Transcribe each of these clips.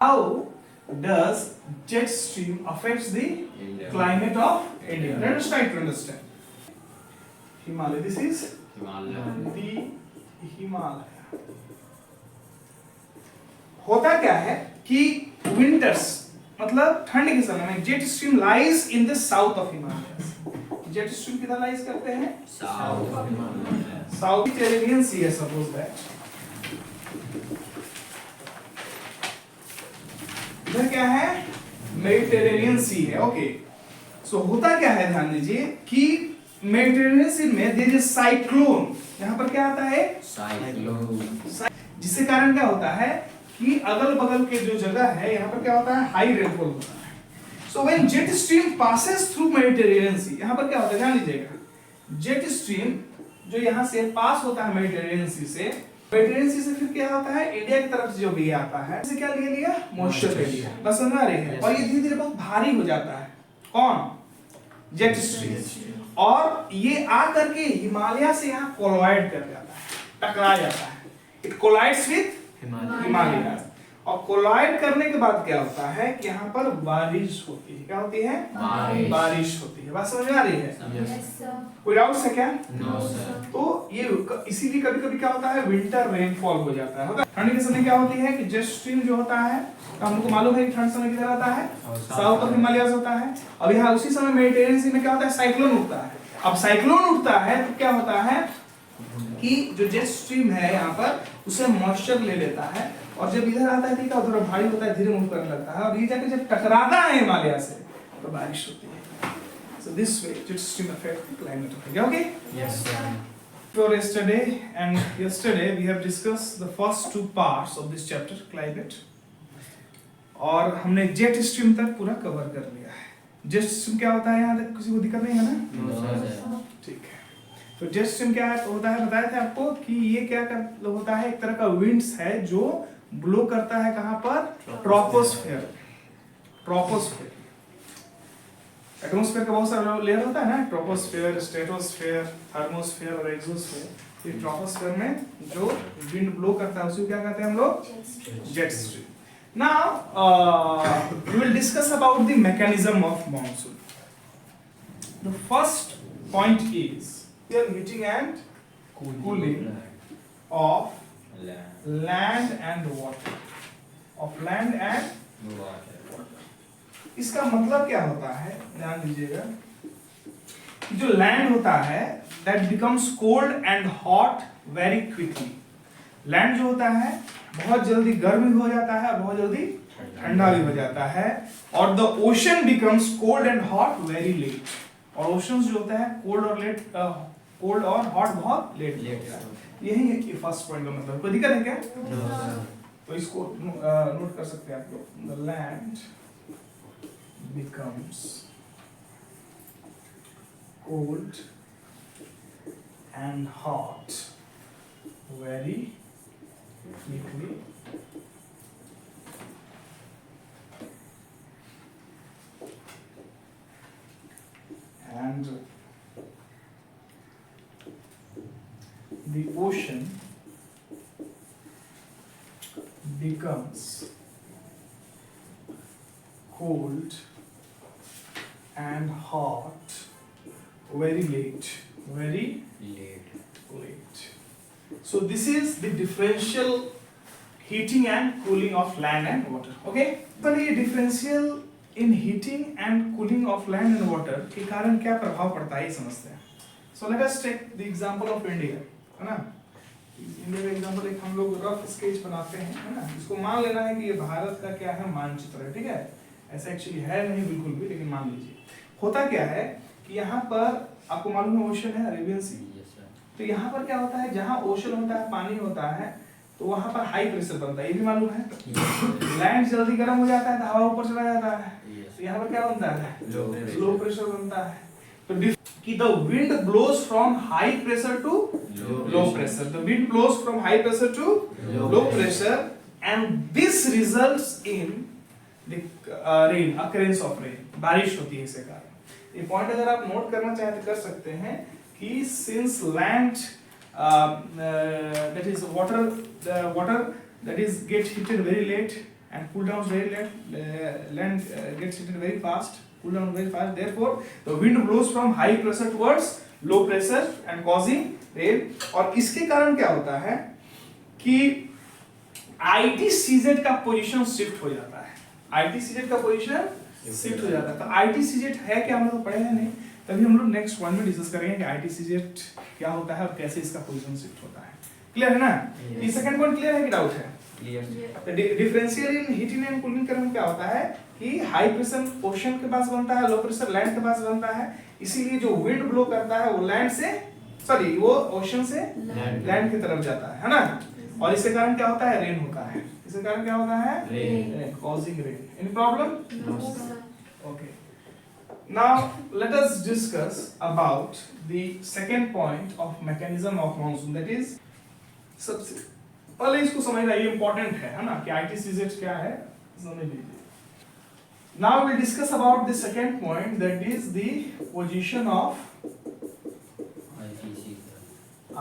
How does jet stream affects the climate of India? Let us try to understand. Himalaya. This is the Himalaya. होता क्या है कि winters मतलब ठंड के समय में jet stream lies in the south of Himalaya. Jet stream किधर लाइज करते हैं? South of Himalaya. South Arabian sea है सपोज दैट. इधर क्या है? मेडिटेरेनियन सी है. ओके. सो होता क्या है, ध्यान दीजिए कि मेडिटेरेनियन सी में देयर इज साइक्लोन. यहां पर क्या आता है? साइक्लोन. जिसके कारण क्या होता है कि अगल बगल के जो जगह है यहाँ पर क्या होता है? हाई रेनफॉल होता है. So when jet stream passes through Mediterranean sea, यहाँ पर क्या होता है ध्यान दीजिएगा. जेट स्ट्रीम जो यहाँ से पास होता है मेडिटेरेनियन सी से, मेडिटेरेनियन सी से फिर क्या होता है? इंडिया की तरफ से जो भी आता है इसे क्या ले लिया? मॉइस्चर ले लिया. बस समझ आ रही है. और ये धीरे धीरे बहुत भारी हो जाता है. कौन? Jet stream. और ये आकर के हिमालय से यहाँ कोलाइड कर जाता है, टकरा जाता है. It collides with Himalaya. और कोलाइड करने के बाद क्या होता है कि यहाँ पर बारिश होती है. क्या होती है? बारिश होती है. बात समझ में आ रही है? कोई डाउट है क्या? No sir. तो ये इसीलिए कभी कभी क्या होता है? विंटर रेनफॉल हो जाता है. ठंड के समय क्या होती है कि जेट स्ट्रीम जो होता है, तो हमको मालूम है कि ठंड समय किधर आता है? साउथ ऑफ हिमालय होता है. अब यहाँ उसी समय मेडिटेरेनियन सी में क्या होता है? साइक्लोन उठता है. अब साइक्लोन उठता है तो क्या होता है कि जो जेट स्ट्रीम है यहाँ पर उसे मॉइस्चर ले लेता है, और जब इधर आता है ठीक है, थोड़ा भारी होता है, धीरे मूव करने लगता है, और ये जाके जब टकराता है हिमालय से तो बारिश होती है. So this way jet stream affect the climate of India. Okay? Yes sir. For yesterday we have discussed the first two parts of this chapter, climate, और हमने जेट स्ट्रीम तक पूरा कवर कर लिया है. जेट स्ट्रीम क्या होता है? यहाँ तक किसी को दिक्कत नहीं है ना? No, ठीक है. तो जेट स्ट्रीम क्या है होता है, बताया था आपको कि ये क्या होता है, एक तरह का विंड्स है जो ब्लो करता है कहाँ पर? ट्रोपोस्फेयर. ट्रोपोस्फेयर, एटमॉस्फेयर का बहुत सारा लेयर होता है ना, ट्रोपोस्फेयर, स्ट्रेटोस्फेयर, थर्मोस्फेयर और एक्सोस्फेयर. ये ट्रोपोस्फेयर में जो विंड ब्लो करता है उसे क्या कहते हैं हम लोग? Jet stream. Now we will discuss about the mechanism of monsoon. The first point is here heating and cooling of land and water. Of land and water. इसका मतलब क्या होता है? ध्यान दीजिएगा. जो लैंड होता है that becomes cold and hot very quickly. Land जो होता है बहुत जल्दी गर्म भी हो जाता है और बहुत जल्दी ठंडा भी हो जाता है. और the ocean becomes cold and hot very late. और ओशंस जो होता है कोल्ड और लेट, कोल्ड और हॉट बहुत लेट होता है. यही है कि फर्स्ट पॉइंट का मतलब. कोई दिक्कत है क्या? तो इसको नोट कर सकते हैं आप लोग. The land becomes cold and hot very quickly and the ocean becomes cold and hot very late. So this is the differential heating and cooling of land and water. Okay? पर ये differential in heating and cooling of land and water के कारण क्या प्रभाव पड़ता है ये समझते हैं. So let us take the example of India, है ना? इंडिया का एग्जाम्पल एक हम लोग रफ स्केच बनाते हैं, है ना? इसको मान लेना है कि ये भारत का क्या है? मानचित्र है. ठीक है? ऐसा एक्चुअली है नहीं बिल्कुल भी, लेकिन मान लीजिए. होता क्या है कि यहाँ पर आपको मालूम है ओशन है, अरेबियन सी. तो यहाँ पर क्या होता है? जहाँ ओशन होता है, पानी होता है, तो वहाँ पर हाई प्रेशर बनता है. ये भी मालूम है. लैंड जल्दी गर्म हो जाता है तो हवा ऊपर चला जाता है. तो यहाँ पर क्या बनता है? लो प्रेशर बनता है. तो कि the wind blows from high pressure to low pressure. The wind blows from high pressure to low pressure, and this results in the rain, occurrence of rain. बारिश होती है इसके कारण. ये पॉइंट अगर आप नोट करना चाहें तो कर सकते हैं कि since land that is water, the water that is get heated very late and cool down very late. Land gets heated very fast, cool down very fast. Therefore, the wind blows from high pressure towards low pressure and causing rain. और इसके कारण क्या होता है कि ITCZ का position shift हो जाता है। ITCZ का पोजीशन शिफ्ट हो जाता है। तो ITCZ है क्या, हम लोग पढ़े हैं नहीं, तभी हम लोग नेक्स्ट वन में डिस्कस करेंगे कि ITCZ क्या होता है और कैसे इसका पोजीशन शिफ्ट होता है। क्लियर है ना? ये सेकंड पॉइंट क्लियर है कि डाउट है? तो differential in heating and cooling करने क्या होता है कि हाई प्रेशर ओशन के पास बनता है, लो प्रेशर लैंड के पास बनता है। इसीलिए जो विंड ब्लो करता है वो लैंड से सॉरी वो ओशन से लैंड की तरफ जाता है ना? और इसके कारण क्या होता है? रेन होता है। इसके कारण क्या होता है? Rain, causing rain. Any problem? Okay, now let us discuss about the second point of mechanism of monsoon, that is सबसे पहले इसको समझना ये इंपॉर्टेंट है ना कि ITCZ क्या है, समझ लीजिए। Now we will discuss about the second point, that is the position of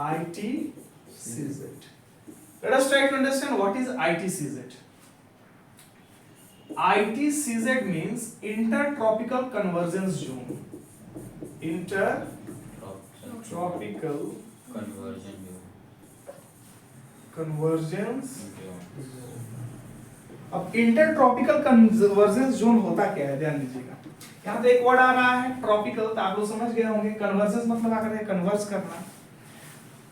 ITCZ. Let us try to understand what is ITCZ. ITCZ means intertropical convergence zone. Intertropical convergence. अब intertropical convergence zone होता क्या है, ध्यान दीजिएगा। यहाँ पे एक word आ रहा है ट्रॉपिकल, तो आप लोग समझ गए होंगे। कन्वर्जेंस मतलब आकर के कन्वर्ज करना,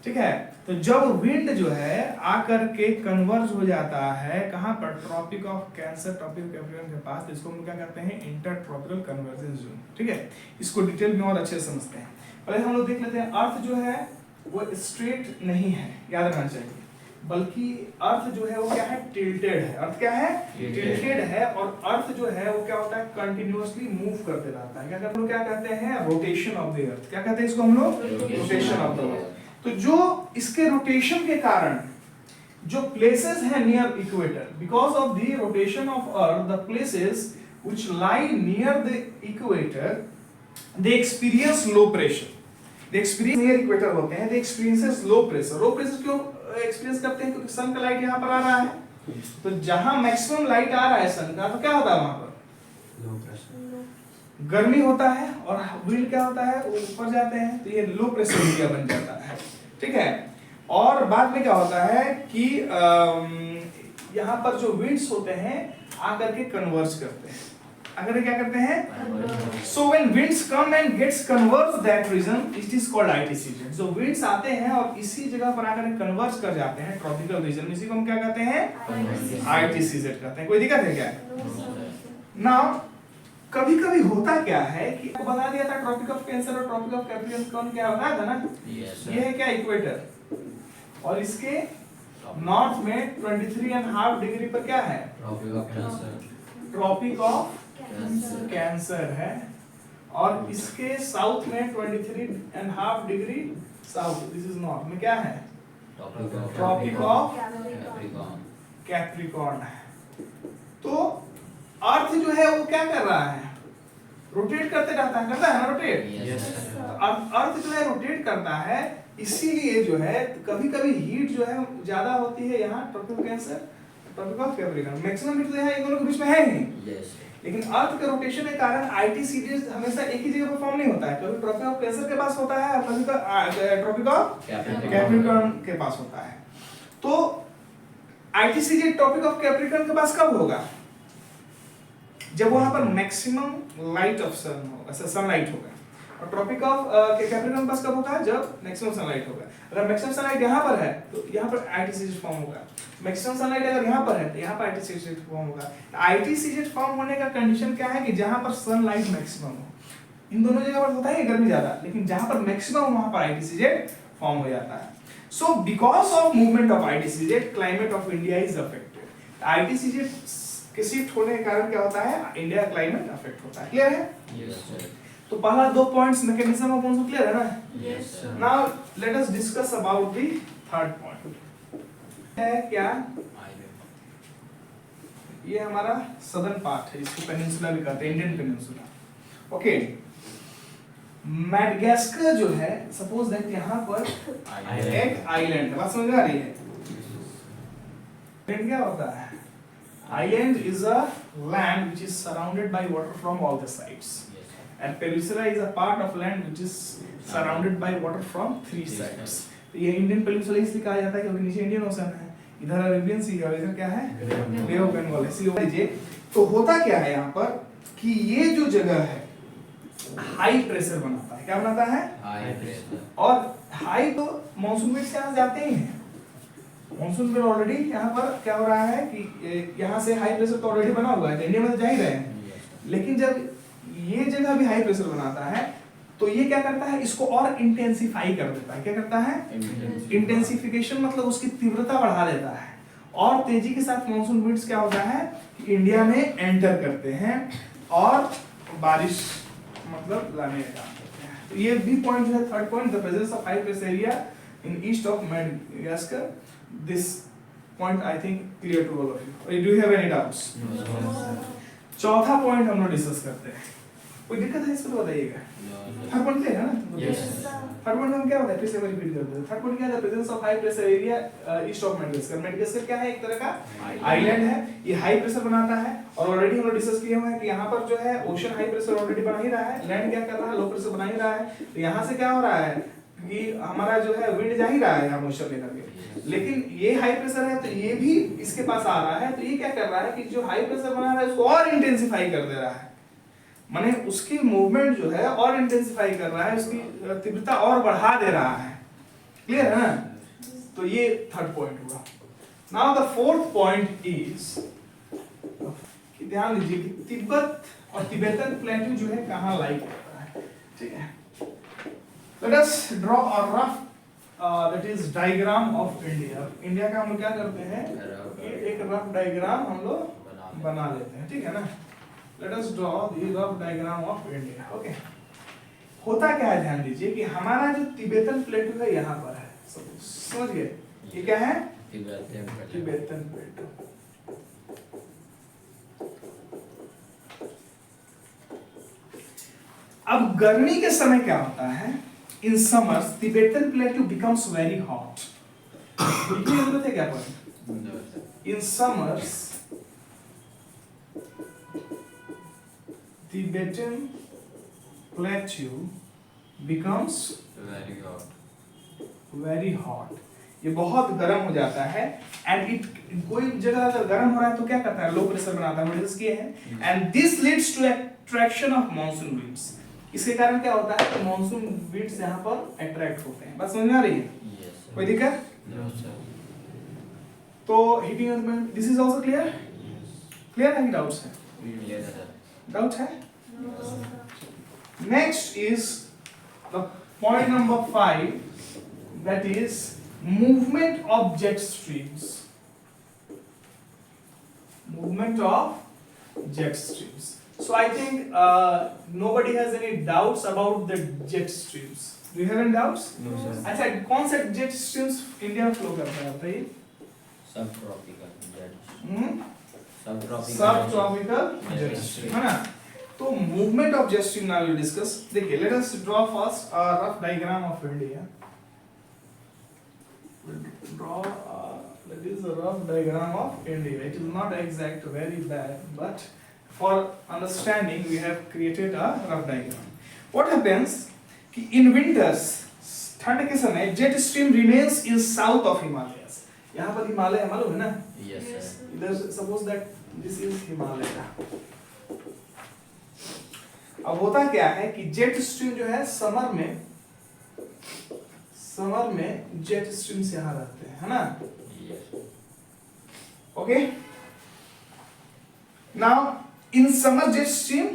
ठीक है। तो जब विंड जो है आकर के कन्वर्ज हो जाता है कहाँ पर? Tropic of cancer, tropic of Capricorn के पास, तो इसको हम क्या कहते हैं? इंटरट्रॉपिकल कन्वर्जेंस जोन, ठीक है। इसको डिटेल में और अच्छे से समझते हैं। पहले हम लोग देख लेते हैं, अर्थ जो है वो स्ट्रेट नहीं है, याद रखना चाहिए, बल्कि अर्थ जो है वो क्या है? टिल्टेड है। अर्थ क्या है? टिल्टेड है। और अर्थ जो है वो क्या होता है? कंटिन्यूअसली मूव करते रहता है। क्या कहते हैं? क्या कहते हैं? Rotation of the earth. क्या कहते हैं इसको हम लोग? Rotation of the earth. तो जो इसके रोटेशन के कारण जो प्लेसेस है near equator, because of the rotation of earth, the places which lie near the equator they experience low pressure. They experience near equator होते हैं, they experiences low pressure. Low pressure क्यों experience करते हैं? क्योंकि सन का light यहाँ पर आ रहा है, तो जहां मैक्सिमम लाइट आ रहा है सन का, तो क्या होता है? वहां पर लो प्रेशर, गर्मी होता है, और विंड क्या होता है? वो ऊपर जाते हैं, तो ये लो प्रेशर एरिया बन जाता है, ठीक है। और बाद में क्या होता है कि यहाँ पर जो विंड्स होते हैं आकर के कन्वर्ज करते हैं। आकर क्या करते हैं? So when winds come and gets converge that region, it is called ITCZ. जो winds आते हैं और इसी जगह पर आकर कन्वर्ज कर जाते हैं ट्रॉपिकल रीजन में, इसी को हम क्या कहते हैं? ITCZ कहते हैं। कोई दिक्कत है क्या? Now कभी-कभी होता क्या है कि आपको बता दिया था ट्रॉपिक ऑफ कैंसर और ट्रॉपिक ऑफ कैप्रिकॉर्न कौन क्या होता था ना? ये है क्या? इक्वेटर। और इसके नॉर्थ में 23.5 डिग्री पर क्या है? ट्रॉपिक ऑफ कैंसर है। और इसके साउथ में 23.5 degree south, this is north में क्या है? ट्रॉपिक ऑफ कैप्रिकॉर्न है। तो अर्थ जो है वो क्या कर रहा है? रोटेट करते रहता है, करता है ना रोटेट? अर्थ जो है रोटेट करता है, इसीलिए जो है कभी-कभी हीट जो है ज्यादा होती है यहाँ tropic cancer, tropic of Capricorn. Maximum heat तो यहाँ इन दोनों के बीच में है ही, लेकिन अर्थ के रोटेशन के कारण ITCZ हमेशा एक ही जगह पर फॉर्म नहीं होता है। कभी ट्रॉपिक ऑफ कैंसर के पास होता है और कभी ट्रॉपिक ऑफ कैप्रिकॉर्न के पास होता है। तो ITCZ ट्रॉपिक ऑफ कैप्रिकॉर्न के पास कब होगा? जब वहां पर मैक्सिमम लाइट ऑफ सन होगा, सनलाइट होगा। और ट्रॉपिक ऑफ कैप्रिकॉर्न के पास कब होगा? जब मैक्सिमम सनलाइट होगा। अगर मैक्सिमम सनलाइट यहाँ पर है तो यहाँ पर ITCZ फॉर्म होगा। मैक्सिमम सनलाइट अगर यहाँ पर है तो यहाँ पर ITCZ फॉर्म होगा। ITCZ फॉर्म होने का कंडीशन क्या है? कि जहाँ पर सनलाइट मैक्सिमम हो। इन दोनों जगह पर होता है गर्मी ज्यादा, लेकिन जहाँ पर मैक्सिमम वहाँ पर ITCZ फॉर्म हो जाता है। So because of movement of ITCZ, climate of India is affected. ITCZ के शिफ्ट होने के कारण क्या होता है? इंडिया का क्लाइमेट अफेक्ट होता है। क्लियर है? Yes, sir. तो पहला दो points mechanism of monsoon clear है ना? Yes, sir. Now let us discuss about the third point. है क्या? ये हमारा सदर्न पार्ट है, इसको पेनिनसुला भी कहते हैं, इंडियन पेनिनसुला। ओके, मैडागास्कर जो है, सपोज दैट यहाँ पर एक आइलैंड है, बात समझ में आ रही है? क्या होता है? Island is a land which is surrounded by water from all the sides. Yes, sir. And peninsula is a part of land which is surrounded by water from three sides. तो ये इंडियन पेनिनसुला इसलिए कहा जाता है क्योंकि नीचे Indian ocean है, इधर अरेबियन सी है और इधर क्या है, बे ऑफ बंगाल है। इसलिए लीजिए तो होता क्या है यहाँ पर कि ये जो जगह है हाई प्रेशर बनाता है, क्या बनाता है, High pressure. और हाई तो मानसून में से यहाँ जाते ही हैं। मानसून में ऑलरेडी यहाँ पर क्या हो रहा है कि यहाँ से हाई प्रेशर तो ऑलरेडी बना हुआ है, इंडिया में तो जा ही रहे हैं। Yes, sir. लेकिन जब ये जगह भी हाई प्रेशर बनाता है तो ये क्या करता है, इसको और इंटेंसिफाई कर देता है। क्या करता है, इंटेंसिफिकेशन मतलब उसकी तीव्रता बढ़ा देता है, और तेजी के साथ मानसून विंड्स क्या होता है कि इंडिया में एंटर करते हैं और बारिश मतलब लाने का काम करते हैं। तो ये बी पॉइंट जो है, third point, the presence of high pressure area in east of Madagascar. This point I think clear to all of you. Do you have any doubts? No, sir. चौथा पॉइंट हम लोग discuss करते हैं, कोई दिक्कत है इसको तो बताइएगा। No, sir. थर्ड पॉइंट है ना, Yes, Yes, sir. sir. Third point हम क्या होता है, फिर से रिपीट करते हैं। थर्ड पॉइंट क्या है, presence of high pressure area east of Madagascar. Madagascar क्या है, एक तरह का आइलैंड है, ये हाई प्रेशर बनाता है, और ऑलरेडी हम लोग डिस्कस किए हुए हैं कि यहाँ पर जो है ओशन हाई प्रेशर ऑलरेडी बना ही रहा है, लैंड क्या कर रहा है, लो प्रेशर बना ही रहा है। तो यहाँ से क्या हो रहा है कि हमारा जो है विंड जा ही रहा है यहाँ मोशन लेकर के, लेकिन ये हाई प्रेशर है तो ये भी इसके पास आ रहा है, तो ये क्या कर रहा है कि जो हाई प्रेशर बना रहा है उसको और इंटेंसिफाई कर दे रहा है, माने उसकी मूवमेंट जो है और इंटेंसिफाई कर रहा है, उसकी तीव्रता और बढ़ा दे रहा है। क्लियर है ना? तो ये थर्ड पॉइंट हुआ। Now the fourth point is, ध्यान दीजिए कि तिब्बत और तिब्बतन प्लेटू जो है कहाँ लाई करता है। ठीक है, late us draw a rough that is diagram of India. India का हम लोग क्या करते हैं, एक रफ डायग्राम हम लोग बना लेते हैं। ठीक है ना? Let us draw the rough diagram of India. Okay. होता क्या है, ध्यान दीजिए कि हमारा जो तिब्बतन प्लेटू है यहाँ पर है, समझ गए? ये क्या है, तिब्बतन प्लेटू। अब गर्मी के समय क्या होता है, in summers Tibetan प्लेटू becomes very hot. लिखने की जरूरत है क्या पर? In summers Tibetan plateau becomes very hot. ये बहुत गर्म हो जाता है, and it कोई जगह अगर गर्म हो रहा है तो क्या करता है, लो प्रेशर बनाता है, डिस्कस किए हैं, and this leads to attraction of monsoon winds. इसके कारण क्या होता है कि मानसून विंड्स यहाँ पर अट्रैक्ट होते हैं। बात समझ में आ रही है? Yes, sir. कोई दिक्कत? No, sir. तो heating element, this is also clear? Clear है कि डाउट्स है? Yes, sir. डाउट है? No, sir. Next is the point number 5, that is movement of jet streams. Movement of jet streams. So I think nobody has any doubts about the jet streams. Do you have any doubts? No, sir. अच्छा, कौन सा jet streams India में flow करता है बताइए? Subtropical jet. Subtropical Subtropical jet stream, है ना? तो movement of jet stream now will discuss. देखिए, let us draw first a rough diagram of India. Draw that is a rough diagram of India. It is not exact, very bad, but for understanding we have created a rough diagram. What happens कि in winters, ठंड के समय jet stream remains in south of Himalayas. यहाँ पर हिमालय है, मालूम है ना? Yes, Yes, sir. इधर suppose that this is Himalaya. अब होता क्या है कि जेट स्ट्रीम जो है समर में जेट स्ट्रीम से यहाँ रहते हैं, है ना? Yes. Okay, now in summer jet stream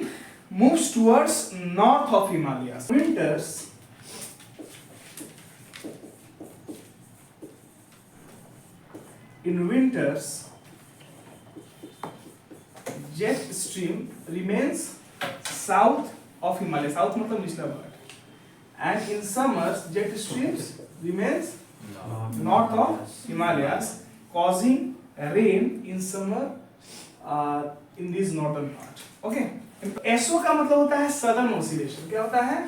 moves towards north of Himalayas. In winters jet stream remains south of Himalaya, south मतलब निचला भाग, and in summers jet streams remains north of Himalayas, causing rain in summer in this northern part. Okay, SO का मतलब होता है southern oscillation। क्या होता है?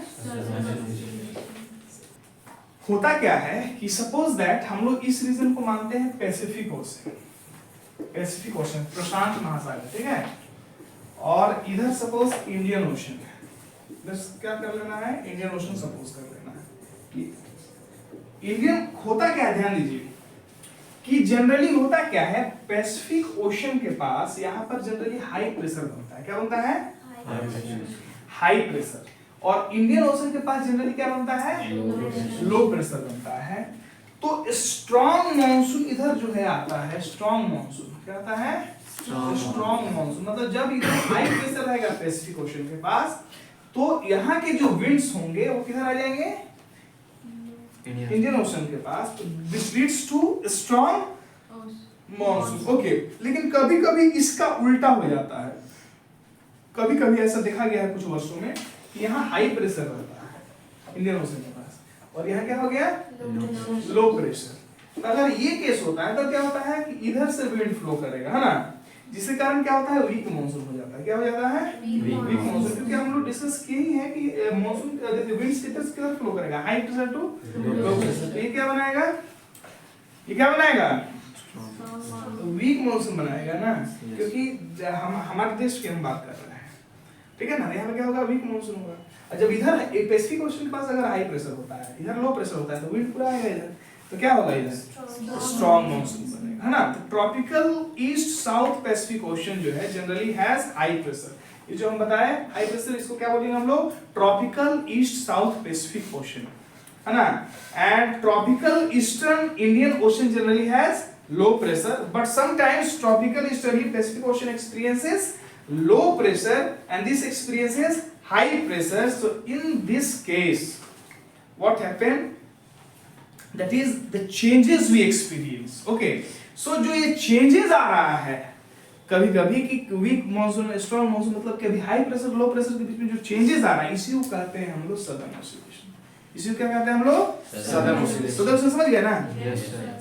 होता क्या है कि सपोज दैट हम लोग इस रीजन को मानते हैं पैसिफिक ओशन, पैसिफिक ओशन, प्रशांत महासागर, ठीक है। और इधर सपोज इंडियन ओशन है, इधर क्या कर लेना है, इंडियन ओशन सपोज कर लेना है कि इंडियन होता क्या है, ध्यान दीजिए कि जनरली होता क्या है, पैसिफिक ओशन के पास यहाँ पर जनरली हाई प्रेशर बनता है, क्या बनता है, हाई प्रेशर। और इंडियन ओशन के पास जनरली क्या बनता है, लो प्रेशर बनता है। तो स्ट्रॉन्ग मॉनसून इधर जो है आता है, स्ट्रॉन्ग मॉनसून क्या आता है, स्ट्रॉन्ग मॉनसून, मतलब जब इधर हाई प्रेशर रहेगा पैसिफिक ओशन के पास, तो यहाँ के जो विंड्स होंगे वो किधर आ जाएंगे, इंडियन ओशन के पास। This leads to strong monsoon, okay. लेकिन कभी कभी इसका उल्टा हो जाता है, कभी कभी ऐसा देखा गया है कुछ वर्षों में कि यहाँ हाई प्रेशर रहता है इंडियन ओशन के पास, और यहाँ क्या हो गया, लो प्रेशर। अगर ये केस होता है तो क्या होता है कि इधर से विंड फ्लो करेगा, है ना, जिसके कारण क्या होता है, वीक मॉनसून हो जाता है। क्या हो जाता है, वीक मॉनसून, क्योंकि हम लोग डिस्कस किए ही है कि मॉनसून विंड किधर फ्लो करेगा, high pressure to low pressure. तो ये क्या बनाएगा, ये क्या बनाएगा, वीक मॉनसून बनाएगा ना, क्योंकि हम हमारे देश की हम बात कर रहे हैं, ठीक है ना। यहाँ पे क्या होगा, वीक मॉनसून होगा। और जब इधर पैसिफिक ओशन के पास अगर हाई प्रेशर होता है, इधर लो प्रेशर होता है, तो विंड पूरा आएगा इधर, तो क्या होगा, इधर स्ट्रॉन्ग मॉनसून बनेगा, है ना। Tropical east south Pacific ocean जो है जनरली हैज हाई प्रेशर, ये जो हम बताए हाई प्रेशर, इसको क्या बोलेंगे हम लोग, tropical east south Pacific ocean, है ना। And tropical eastern Indian ocean generally has low pressure, but sometimes tropical easterly Pacific Ocean experiences low pressure and this experiences high pressure. So in this case what happened, that is the changes we experience, okay. So जो ये changes आ रहा है कभी कभी कि week monsoon strong monsoon, मतलब कभी high pressure low pressure के बीच में जो चेंजेस आ रहा है, इसी को कहते हैं हम लोग सदर्न ऑसिलेशन। इसी को क्या कहते हैं हम लोग, सदर्न ऑसिलेशन। सदर्न ऑसिलेशन समझ गए ना,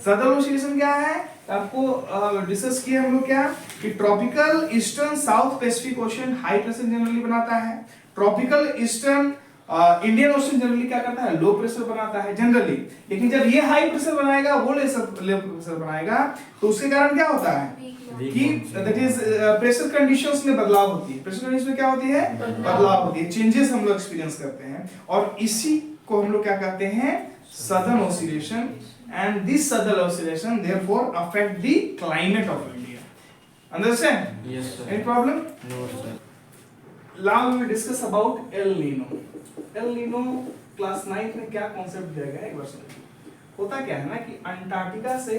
सदर्न ऑसिलेशन क्या है, आपको डिस्कस किया हम लोग क्या, कि tropical eastern south Pacific ocean high pressure generally बनाता है, tropical eastern Indian ocean generally क्या करता है, लो प्रेशर बनाता है जनरली। लेकिन जब ये हाई प्रेशर बनाएगा, वो लो प्रेशर बनाएगा, तो उसके कारण क्या होता है कि दैट इज प्रेशर कंडीशंस में बदलाव होती है। प्रेशर कंडीशन में क्या होती है, बदलाव होती है, चेंजेस हम लोग एक्सपीरियंस करते हैं, और इसी को हम लोग क्या कहते हैं, southern oscillation. And this southern oscillation therefore affect the climate of India. Understand? Yes, sir. Any problem? No, sir. Now we will discuss about El Nino. El Nino class 9 में क्या कॉन्सेप्ट दिया गया है, एक बार समझिए। होता क्या है ना कि अंटार्कटिका से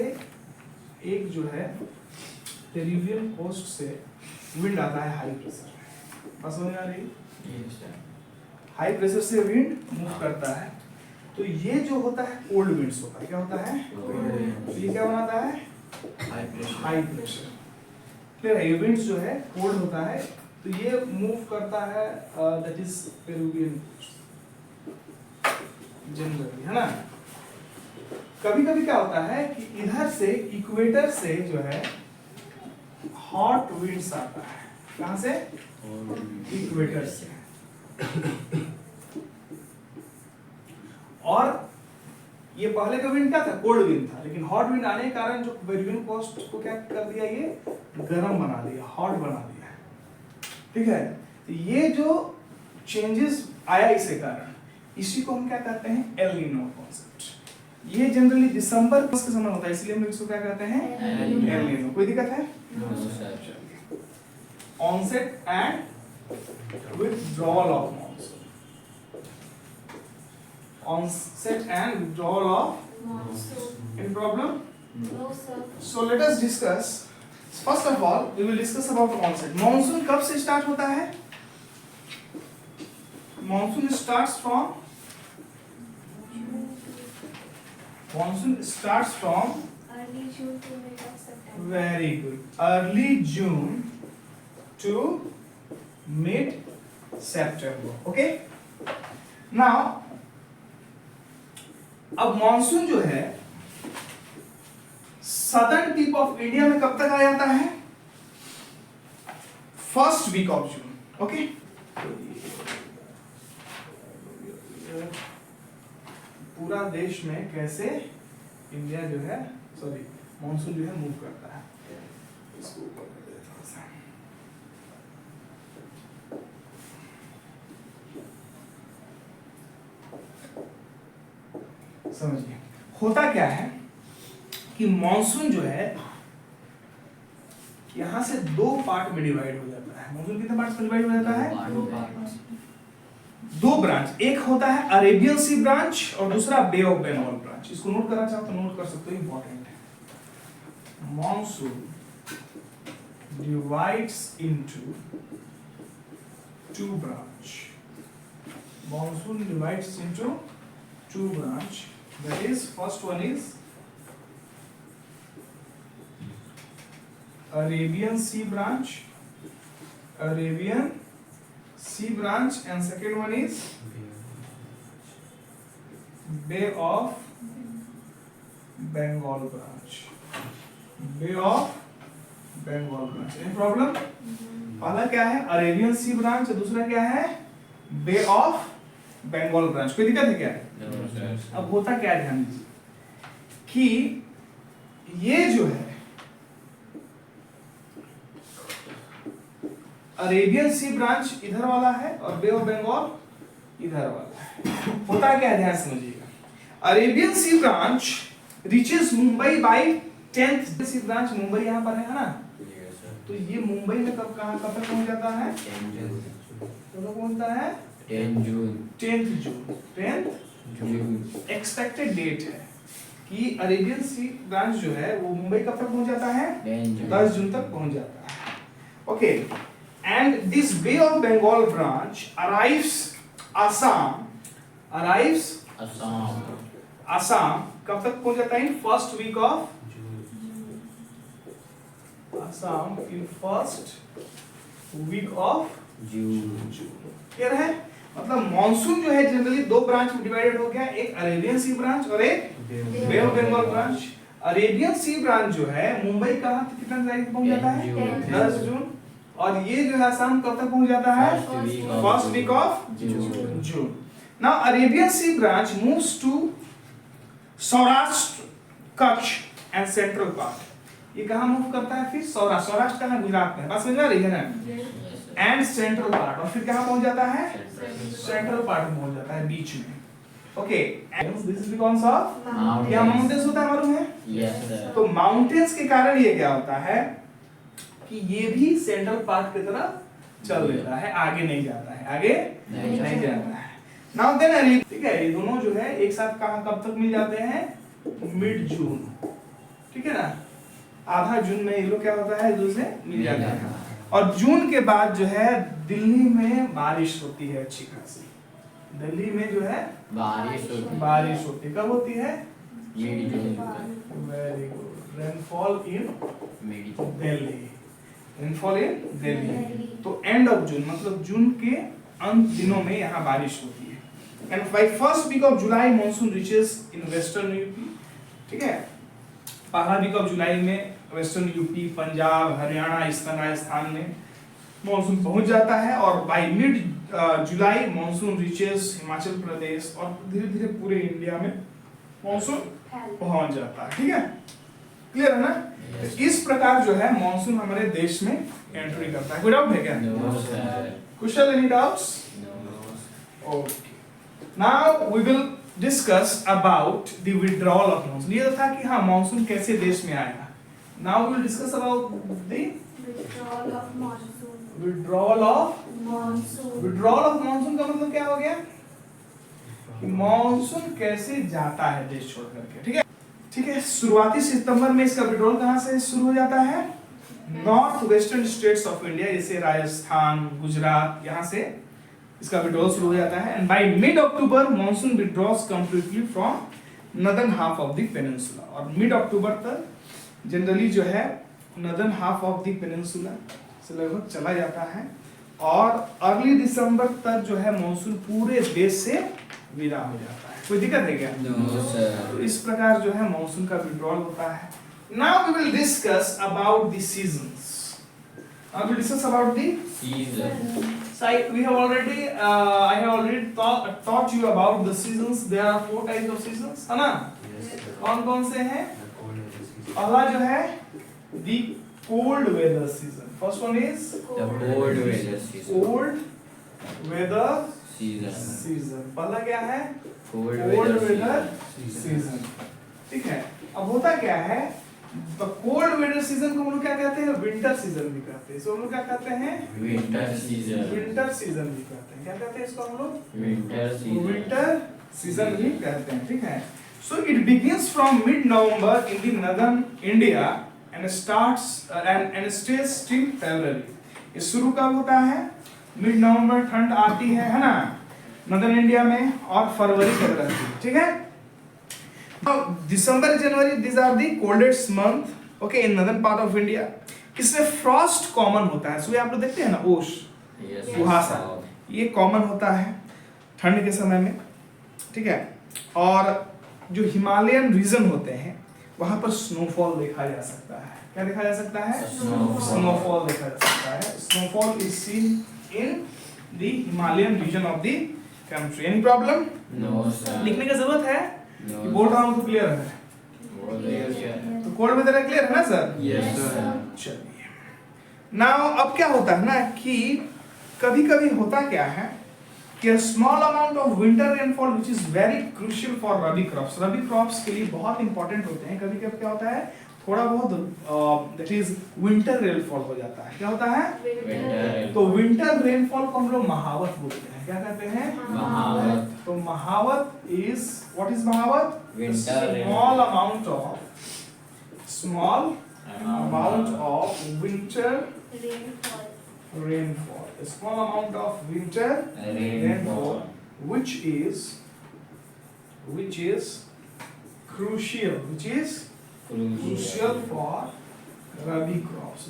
एक जो है पेरिवियन कोस्ट से विंड आता है हाई प्रेशर, बस समझ में आ रही है, Yes, sir. हाई प्रेशर से विंड मूव करता है, तो ये जो होता है कोल्ड विंड्स होता है, क्या होता है, तो ये क्या बनाता है, High pressure. High pressure. फिर ये विंड्स जो है कोल्ड होता है, तो ये मूव करता है दैट इज पेरुवियन जनरली, है ना। कभी कभी क्या होता है कि इधर से इक्वेटर से जो है हॉट विंड्स आता है, कहां से, इक्वेटर से। और ये पहले का विंड क्या था, कोल्ड विंड था, लेकिन हॉट विंड आने के कारण जो पेरिवियन कोस्ट को क्या कर दिया, ये गर्म बना दिया, हॉट बना दिया, ठीक है। तो ये जो चेंजेस आया इसके कारण, इसी को हम क्या कहते हैं, एल नीनो कॉन्सेप्ट। ये जनरली दिसंबर के समय होता है, इसलिए हम लोग इसको क्या कहते हैं, एल नीनो। कोई दिक्कत है, No, sir. Onset and withdrawal of monsoon, onset and withdrawal of Monsoon. any problem. No, sir. So let us discuss, first of all we will discuss about onset. Monsoon कब से start होता है, monsoon starts from Early June to mid of September. very good, early June to mid September, okay. Now अब monsoon जो है southern tip of India में कब तक आ जाता है, first week of June, okay. पूरा देश में कैसे इंडिया जो है, सॉरी, मॉनसून जो है मूव करता है। इसको ऊपर कर दे थोड़ा सा। समझिए होता क्या है कि मॉनसून जो है यहां से दो पार्ट में डिवाइड हो जाता है। मॉनसून कितने पार्ट्स में डिवाइड हो जाता है? दो ब्रांच, एक होता है अरेबियन सी ब्रांच और दूसरा बे ऑफ बंगाल ब्रांच। इसको नोट करना चाहो तो नोट कर सकते हो, इंपॉर्टेंट है। Monsoon divides into two branch. Monsoon divides into two branch, that is first one is Arabian Sea branch, Arabian Sea branch, and second one is Bay of Bengal branch, Bay of Bengal branch। any problem? पहला क्या है? Arabian सी branch, दूसरा क्या है? बे of Bengal branch. कोई दिक्कत है क्या? अब होता क्या है, ध्यान दीजिए कि ये जो है अरेबियन सी ब्रांच इधर वाला है और बे ऑफ बंगाल इधर वाला है। होता क्या है, ध्यान समझिएगा। Arabian C branch reaches Mumbai by 10th। Sea branch Mumbai यहाँ पर है ना, तो ये मुंबई में कब तक पहुंच जाता है? कब पहुंचता है? 10th जून। एक्सपेक्टेड डेट है कि अरेबियन सी ब्रांच जो है वो मुंबई कब तक पहुंच जाता है? 10 जून तक पहुंच जाता है। Okay, and this Bay of Bengal branch arrives Assam कब तक पहुंच जाता है? In first week of Assam, in first week of June. Clear है? मतलब मॉनसून जो है जनरली दो ब्रांच में डिवाइडेड हो गया, एक अरेबियन सी ब्रांच और एक bay of Bengal branch. Arabian C branch जो है मुंबई कहाँ कितना तारीख पहुंच जाता है? 10 जून। और ये जो है असम कब तक पहुंच जाता है? First week of June. Now Arabian C branch moves to Saurashtra, Kutch and central part. ये कहाँ मूव करता है? फिर सौराष्ट्र। सौराष्ट्र कहाँ? गुजरात में। बात समझ आ रही है ना? एंड सेंट्रल पार्ट, और फिर कहाँ पहुंच जाता है? सेंट्रल पार्ट में पहुंच जाता है, बीच में। Okay, this is because of क्या माउंटेन्स होता है, मालूम है? Yes sir. तो माउंटेन्स के कारण ये क्या होता है कि ये भी सेंट्रल पार्ट की तरफ चल देता है, आगे नहीं जाता है, आगे नहीं जाता है। नाउ देन ठीक है, ये दोनों जो है एक साथ कहाँ कब तक मिल जाते हैं? मिड जून। ठीक है ना, आधा जून में ये लोग क्या होता है, एक दूसरे से मिल जाते हैं। और जून के बाद जो है दिल्ली में बारिश होती है अच्छी खासी। दिल्ली में जो है बारिश होती है। कब होती है? Mid June. Very good. Rainfall in Delhi, rainfall in Delhi. तो एंड ऑफ जून मतलब जून के अंत दिनों में यहाँ बारिश होती है। And by first week of July monsoon reaches in western UP. ठीक है, पहला वीक ऑफ जुलाई में western UP, Punjab, Haryana, eastern Rajasthan में मॉनसून पहुंच जाता है। और by mid July monsoon reaches Himachal Pradesh, और धीरे धीरे पूरे इंडिया में मॉनसून पहुंच जाता है। ठीक है, क्लियर है ना? तो इस प्रकार जो है मॉनसून हमारे देश में एंट्री करता है। कोई डाउट है क्या? No sir. Question, any doubts? Okay, now we will discuss about the withdrawal of monsoon. ये था कि हाँ मॉनसून कैसे देश में आएगा। Now we will discuss about the withdrawal of monsoon. withdrawal of Monsoon. withdrawal of monsoon का मतलब क्या हो गया कि मॉनसून कैसे जाता है देश छोड़ करके। ठीक है, ठीक है। शुरुआती सितंबर में इसका विड्रॉल कहाँ से शुरू हो जाता है? North western states of India, जैसे राजस्थान, गुजरात, यहाँ से इसका विड्रॉल शुरू हो जाता है। And by mid October monsoon withdraws completely from northern half of the peninsula. और मिड अक्टूबर तक जनरली जो है northern half of the peninsula से लगभग चला जाता है। और अर्ली दिसंबर तक जो है मॉनसून पूरे देश से विदा हो जाता है। कोई दिक्कत है क्या? No sir. तो इस प्रकार जो है मॉनसून का विड्रॉल होता है। Now we will discuss about the seasons. Now we discuss about the season. So we have already I have already taught you about the seasons. There are 4 types of seasons, है ना? कौन कौन से हैं? पहला जो है the cold weather season. First one is The cold weather season. cold weather Season. season. पहला क्या है? Cold Cold weather weather season. season. ठीक है. अब होता क्या है? तो कोल्ड वेदर सीजन को हम लोग क्या कहते हैं? विंटर सीजन भी कहते हैं. इसको हम लोग क्या कहते हैं? Winter season. विंटर सीजन भी कहते हैं. क्या कहते हैं इसको हम लोग? Winter season. विंटर सीजन भी कहते हैं. ठीक है. So it begins from mid-November in the northern India and starts and stays till February. ये शुरू कब होता है? मिड नवंबर ठंड आती है ना, नॉर्दर्न इंडिया में, और फरवरी तक रहती है. ठीक है. दिसंबर जनवरी these are the coldest month, okay, in northern part of India. इसमें फ्रॉस्ट कॉमन होता है. सुबह आप लोग देखते हैं ना ओश, Yes. कुहासा, ये कॉमन होता है ठंड के समय में. ठीक है. और जो हिमालयन रीजन होते हैं वहां पर स्नोफॉल देखा जा सकता है. क्या देखा जा सकता है? स्नोफॉल देखा जा सकता है. Snowfall is seen in the Himalayan region of the country. Any problem? No sir. लिखने की जरूरत है? No. ये बोल रहा हूँ तो क्लियर है. Bold weather season. तो कोल्ड वेदर क्लियर है ना सर? Yes sir. चलिए. नाउ अब क्या होता है ना कि कभी-कभी होता क्या है कि a small amount of winter rainfall which is very crucial for rabi crops. Rabi crops के लिए बहुत इंपॉर्टेंट होते हैं. कभी-कभी क्या होता है, थोड़ा बहुत that is winter rainfall हो जाता है. क्या होता है? Winter. तो विंटर रेनफॉल को हम लोग महावत बोलते हैं. क्या कहते हैं? महावत. तो Mahawat is, what is Mahawat? Winter small amount of winter rainfall. A small amount of winter rainfall which is crucial for rabi crops.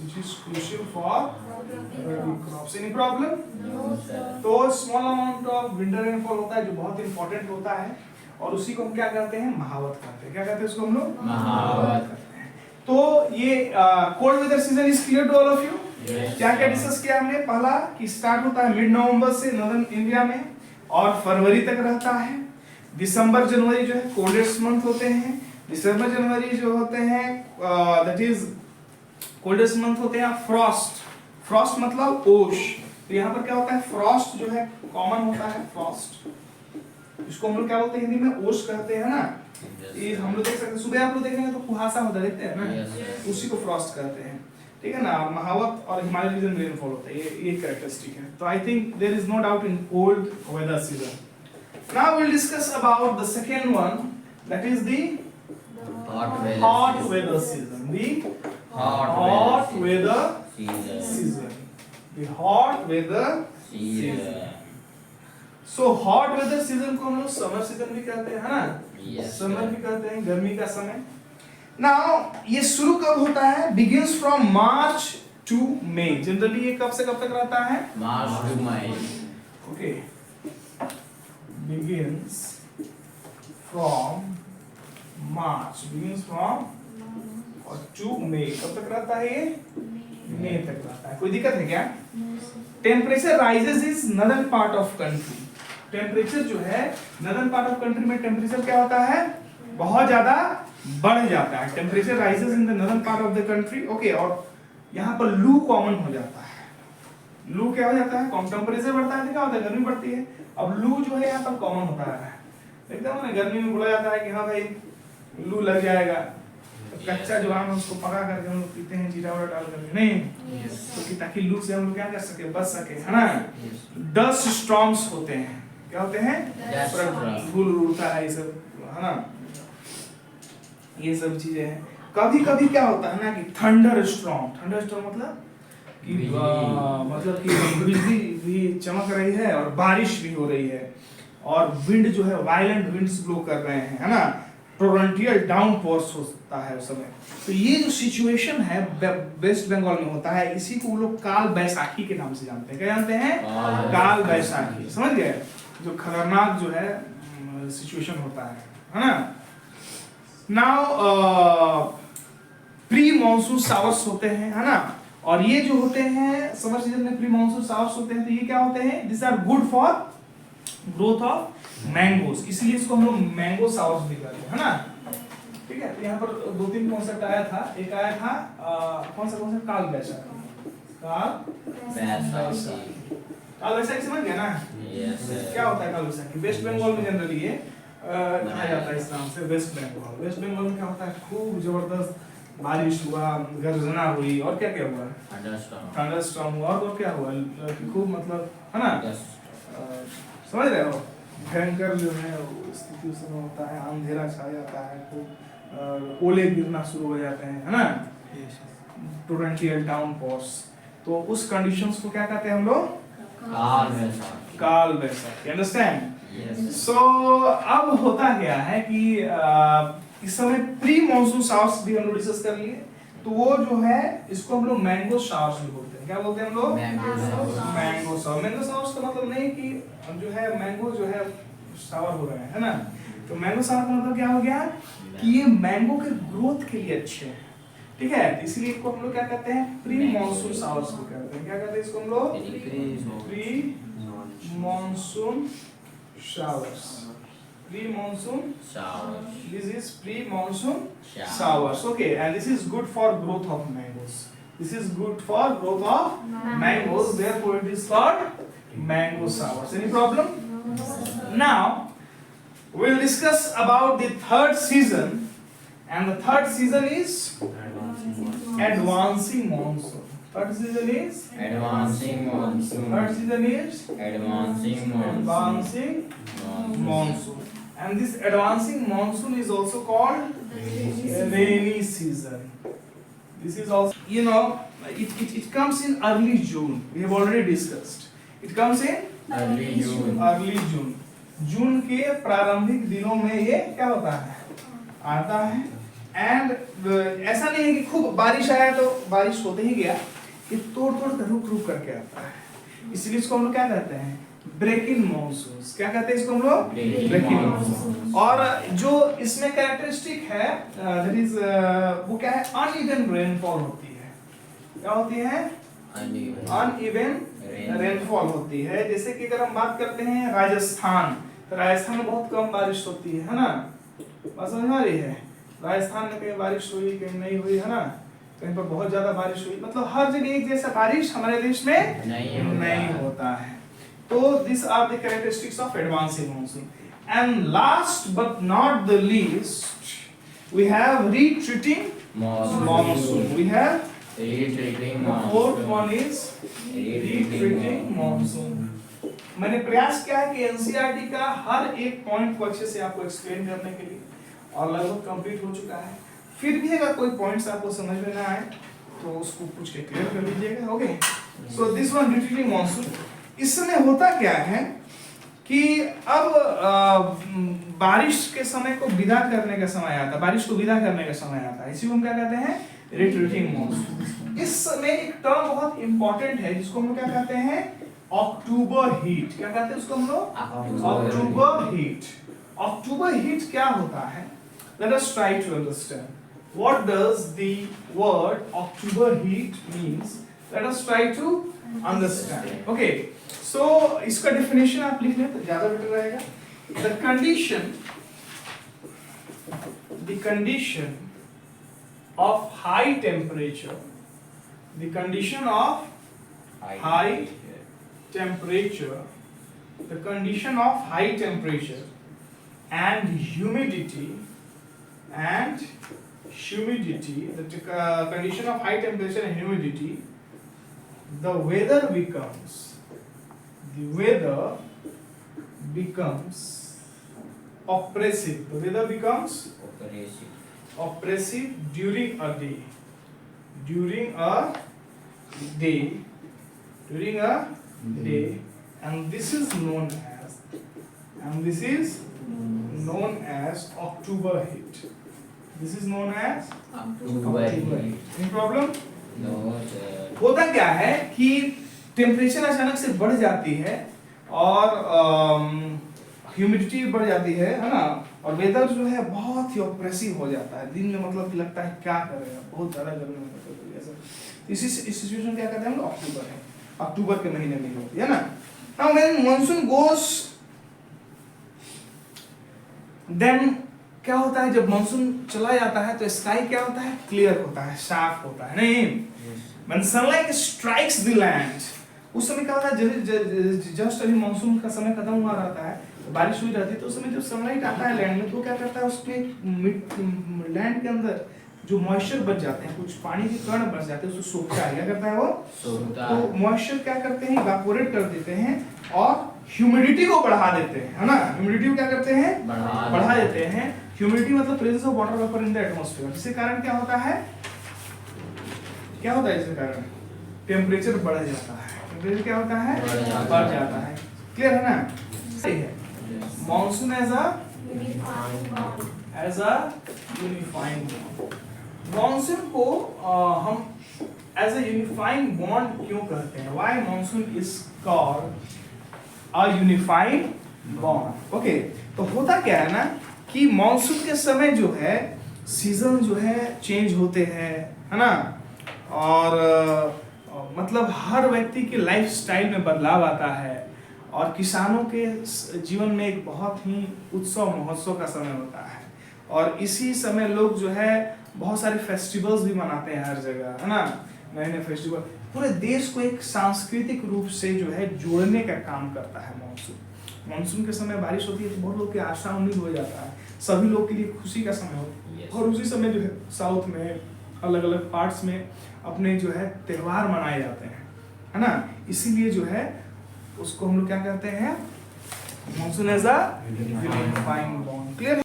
Any problem? No sir. तो small amount of winter rainfall होता है जो बहुत इंपॉर्टेंट होता है, और उसी को हम क्या करते हैं? महावत करते हैं. क्या कहते हैं इसको हम लोग? महावत. करते हैं. तो ये cold weather season is clear to all of you. Yes. क्या क्या डिस्कस किया हमने? पहला कि स्टार्ट होता है मिड नवंबर से नॉर्दर्न इंडिया में और फरवरी तक रहता है. दिसंबर जनवरी जो है कोल्डेस्ट मंथ होते हैं. दिसंबर जनवरी जो होते हैं दैट इज कोल्डेस्ट मंथ होते हैं. फ्रॉस्ट मतलब ओश. तो यहाँ पर क्या होता है? फ्रॉस्ट जो है कॉमन होता है. फ्रॉस्ट, इसको हम लोग क्या बोलते हैं हिंदी में? ओश कहते हैं ना. ये हम लोग देख सकते हैं, सुबह आप लोग देखेंगे तो कुहासा होता है, देखते हैं ना. Yes, yes. उसी को फ्रॉस्ट कहते हैं. ठीक है ना. महावत और हिमालय रीजन रेनफॉल होता है. ये कैरेक्टरिस्टिक है. तो I think there is no doubt in cold weather season. Now will discuss about the second one, that is the Hot weather. hot weather season. The Hot hot weather weather season. season. The hot weather Season. So hot weather season को हम लोग summer season भी कहते हैं, है ना. Yes. Summer भी कहते हैं, गर्मी का समय. नाउ ये शुरू कब होता है? Begins from March to May. Generally ये कब से कब तक रहता है? March to May. Okay. Begins from और टू मई. कब तक रहता है ये? मई तक रहता है. कोई दिक्कत है क्या? Temperature rises is northern part of country. Temperature जो है नॉर्दर्न पार्ट ऑफ कंट्री में टेम्परेचर क्या होता है? बहुत ज्यादा बढ़ जाता है. Temperature rises in the northern part of the country. Okay. और यहाँ पर लू कॉमन हो जाता है. लू क्या हो जाता है? कम टेम्परेचर बढ़ता है तो क्या होता है? गर्मी बढ़ती है. अब लू जो है यहाँ पर कॉमन होता है. एकदम ना गर्मी में बोला जाता है कि हाँ भाई लू लग जाएगा, तो कच्चा जो आम है उसको पका करके हम लोग पीते हैं, जीरा वाला डाल करके, नहीं तो कि ताकि लू से हम लोग क्या कर सके? बच सके, है ना. डस्ट स्टॉर्म्स होते हैं. क्या होते हैं? Dust storms. धूल उड़ता है, ये सब, है ना. ये सब चीजें हैं. कभी कभी क्या होता है ना कि थंडर स्टॉर्म मतलब कि मतलब कि बिजली भी चमक रही है और बारिश भी हो रही है और विंड जो है वायलेंट विंड्स ब्लो कर रहे हैं, है ना. टोरेंटियल डाउनपोर्स होता है उस समय. तो ये जो सिचुएशन है वेस्ट बंगाल में होता है, इसी को वो लोग काल बैसाखी के नाम से जानते हैं. क्या जानते हैं? काल बैसाखी. समझ गए? जो खतरनाक जो है सिचुएशन होता है ना. नाउ प्री मॉनसून शावर्स होते हैं, है ना. और ये जो होते हैं समर सीजन में प्री मॉनसून शावर्स होते हैं, तो ये क्या होते हैं? This are good for growth of mangoes. इसलिए इसको हम लोग मैंगो शावर्स भी कहते हैं, है ना. ठीक है। तो यहाँ पर दो तीन कॉन्सेप्ट आया था। एक आया था कौन सा कॉन्सेप्ट, काल वैशाखी। काल वैशाखी समझ गया ना? Yes, sir. क्या होता है काल वैशाखी? वेस्ट बंगाल में जनरली ये कहा जाता है इस नाम से, वेस्ट बंगाल। वेस्ट बंगाल में क्या होता है, खूब जबरदस्त बारिश हुआ, गर्जना हुई, और क्या क्या हुआ, थंडरस्टॉर्म हुआ, और क्या हुआ, खूब मतलब है ना, समझ रहे हो, भयंकर जो है वो स्थिति उस समय होता है, अंधेरा छा जाता है, खूब ओले गिरना शुरू हो जाते हैं, है ना, टोरेंटियल डाउनपोर्स। तो उस कंडीशंस को क्या कहते हैं हम लोग? काल वैशाखी। अंडरस्टैंड? सो अब होता क्या है कि इस समय प्री मॉनसून शावर्स भी हम लोग डिस्कस कर लिए। तो वो जो है इसको हम लोग मैंगो शावर्स भी बोलते हैं। क्या बोलते हैं हम लोग? Mango shower. मैंगो शावर्स का मतलब नहीं कि जो है मैंगो जो है शावर हो रहे हैं, है ना। तो मैंगो शावर का मतलब क्या हो गया कि ये मैंगो के ग्रोथ के लिए अच्छे हैं, ठीक है। तो इसलिए इसको हम लोग क्या कहते हैं? प्री मॉनसून शावर्स को कहते हैं। क्या कहते हैं इसको हम लोग? Pre monsoon showers. Pre-monsoon showers. This is pre-monsoon showers. Okay, and this is good for growth of mangoes. This is good for growth of mangoes. Therefore, it is called mango showers. Any problem? Now, we'll discuss about the third season, and the third season is advancing monsoon. Third season is advancing monsoon. Third season is Advancing monsoon. advancing monsoon. And this advancing monsoon is also called rainy season. This is also, you know, it comes in early June. We have already discussed. It comes in Early June. early June. जून के प्रारंभिक दिनों में ये क्या होता है? आता है। एंड ऐसा नहीं है कि खूब बारिश आया तो बारिश होते ही गया, ये तोड़ तोड़ कर रुक रुक करके आता है। इसलिए इसको हम लोग क्या कहते हैं? Breaking monsoon. क्या कहते हैं इसको हम लोग? Breaking monsoon. और जो इसमें कैरेक्टरिस्टिक है दैट इज वो क्या है? अनइवन रेनफॉल होती है। क्या होती है? अनइवन रेनफॉल होती है। जैसे कि अगर हम बात करते हैं राजस्थान, तो राजस्थान में बहुत कम बारिश होती है ना, बात समझ में आ रही है? राजस्थान में कहीं बारिश हुई, कहीं नहीं हुई, है ना, कहीं पर बहुत ज्यादा बारिश हुई, मतलब हर जगह एक जैसा बारिश हमारे देश में नहीं होता है। तो this are the characteristics of advancing monsoon. And last but not the least we have retreating monsoon. We have Retreating fourth monsoon. One is retreating monsoon. मैंने प्रयास किया है कि एनसीईआरटी का हर एक पॉइंट को अच्छे से आपको एक्सप्लेन करने के लिए, और लगभग कंप्लीट हो चुका है। फिर भी अगर कोई पॉइंट्स आपको समझ में ना आए तो उसको पूछ के क्लियर कर लीजिएगा। Okay, so this one retreating monsoon. इस समय होता क्या है कि अब बारिश के समय को विदा करने का समय आता है, बारिश को विदा करने का समय आता है, इसी को हम क्या कहते हैं? Retreating monsoon. इस समय एक टर्म बहुत इंपॉर्टेंट है जिसको हम लोग क्या कहते हैं? अक्टूबर हीट। क्या कहते हैं उसको हम लोग? अक्टूबर हीट। अक्टूबर हीट क्या होता है? Let us try to understand. What does the word October heat means? Let us try to understand. Okay. So इसका definition आप लिख लें तो ज़्यादा better रहेगा. The condition of high temperature. The condition of high temperature. The condition of high temperature and humidity. And humidity, the condition of high temperature and humidity, the weather becomes oppressive. The weather becomes oppressive during a day. During a day, and this is known as October heat. This is known as October heat. Any problem? No, sir. होता क्या है कि temperature अचानक से बढ़ जाती है और ह्यूमिडिटी बढ़ जाती है ना, और वेदर जो है बहुत ही ऑप्रेसिव हो जाता है। दिन में मतलब लगता है क्या कर रहे हैं, बहुत ज़्यादा गर्मी होती है ऐसा। इस सिचुएशन क्या कहते हैं हम लोग? अक्टूबर है। अक्टूबर के महीने में होती है ना। Now when monsoon goes, then क्या होता है जब मानसून चला जाता है तो स्काई क्या होता है, क्लियर होता है, साफ होता है, नहीं? When sunlight strikes the land, उस समय क्या होता है, जस्ट अभी मानसून का समय खत्म हुआ रहता है, बारिश हुई रहती है, तो उस समय जब सनलाइट आता है लैंड में तो क्या करता है, उसमें लैंड के अंदर जो मॉइस्चर बच जाते हैं, कुछ पानी के कण बच जाते हैं, उसको सोखता है, क्या करता है वो, तो मॉइस्चर क्या करते हैं, इवेपोरेट कर देते हैं और ह्यूमिडिटी को बढ़ा देते हैं, है ना? ह्यूमिडिटी को क्या करते हैं, बढ़ा देते हैं। ह्यूमिडिटी मतलब presence of water vapour in the atmosphere, जिसके कारण क्या होता है, क्या होता है इसके कारण, टेम्परेचर बढ़ जाता है, टेम्परेचर क्या होता है, बढ़ जाता है। क्लियर है ना? सही है। Monsoon as a unifying bond, monsoon को हम एज अ यूनिफाइंग बॉन्ड क्यों कहते हैं? Why monsoon is called a unifying bond? Okay, तो होता क्या है ना कि मॉनसून के समय जो है सीजन जो है चेंज होते हैं, है ना? और मतलब हर व्यक्ति के लाइफ स्टाइल में बदलाव आता है और किसानों के जीवन में एक बहुत ही उत्सव महोत्सव का समय होता है और इसी समय लोग जो है बहुत सारे फेस्टिवल्स भी मनाते हैं हर जगह, है ना? नए नए फेस्टिवल पूरे देश को एक सांस्कृतिक रूप से जो है जोड़ने का काम करता है मानसून। मानसून के समय बारिश होती है तो बहुत लोग की आशा उम्मीद हो जाता है, सभी लोग के लिए खुशी का समय होता है और उसी समय जो है साउथ में अलग अलग पार्ट्स में अपने जो है त्योहार मनाए जाते हैं, है ना? इसीलिए जो है उसको हम लोग क्या कहते हैं, monsoon as a unifying bond. Clear?